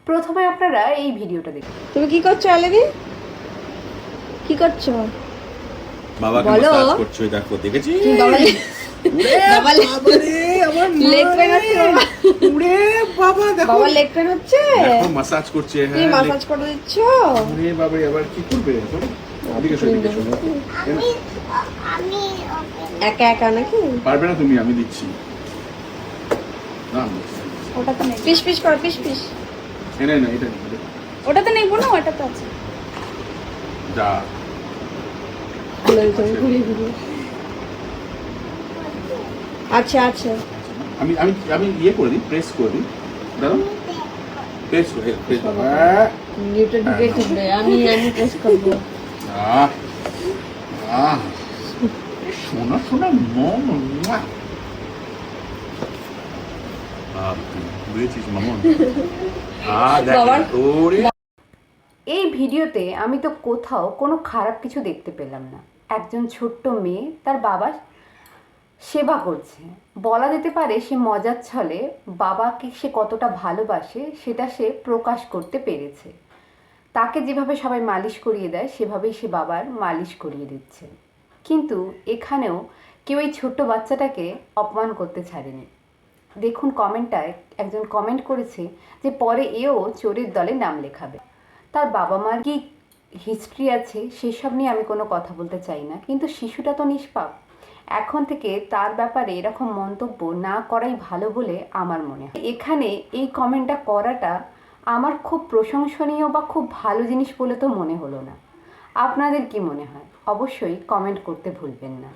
প্রথমে আপনারা এই ভিডিওটা দেখুন। তুমি কি করছো আলেদি? কি করছো? বাবাকে বলো। মাসাজ করছো, দেখো দেখেছি। বাবা বাবা রে আমার লেগ পেন হচ্ছে বাবা। ওরে বাবা দেখো। বাবা লেগ পেন হচ্ছে। দেখো মাসাজ করছে। তুমি হ্যাঁ মাসাজ করে দিচ্ছ? ওরে বাবা এবার কি করবে এখন? এদিকে শোনো, এদিকে শোনো। আমি একা একা নাকি? পারবে না তুমি, আমি দিচ্ছি। না আমি দিচ্ছি। ওটা তো নেই, পিস পিস করো, পিস পিস। না না এটা নেই, এটা নেই। ওটা তো নেই না, ওটা তো আছে। যা ঘুরিয়ে ঘুরিয়ে। আচ্ছা আচ্ছা। আমি আমি আমি ইয়ে করে দিই, প্রেস করে দিই। দাঁড়াও, প্রেস করে প্রেস। নিউটন ঢুকে ঢুকবে, আমি প্রেস করবো। আহ আহ সোনা সোনা মম মুয়া। বুঝেছিস মামন? বাবার ওরে এই ভিডিওতে আমি তো কোথাও কোনো খারাপ কিছু দেখতে পেলাম না। একজন ছোট্ট মেয়ে তার বাবা সেবা করছে, বলা যেতে পারে সে মজার ছলে বাবাকে সে কতটা ভালোবাসে সেটা সে প্রকাশ করতে পেরেছে। তাকে যেভাবে সবাই মালিশ করিয়ে দেয় সেভাবেই সে বাবার মালিশ করিয়ে দিচ্ছে। কিন্তু এখানেও কেউ এই ছোট্ট বাচ্চাটাকে অপমান করতে ছাড়েনি। দেখুন কমেন্টটায় একজন কমেন্ট করেছে যে পরে এও চোরের দলে নাম লেখাবে। তার বাবা মার কি হিস্ট্রি আছে সেসব নিয়ে আমি কোনো কথা বলতে চাই না, কিন্তু শিশুটা তো নিষ্পাপ। এখন থেকে তার ব্যাপারে এরকম মন্তব্য না করাই ভালো বলে আমার মনে হয়। এখানে এই কমেন্টটা করাটা আমার খুব প্রশংসনীয় বা খুব ভালো জিনিস বলে তো মনে হলো না। আপনাদের কি মনে হয়? অবশ্যই কমেন্ট করতে ভুলবেন না।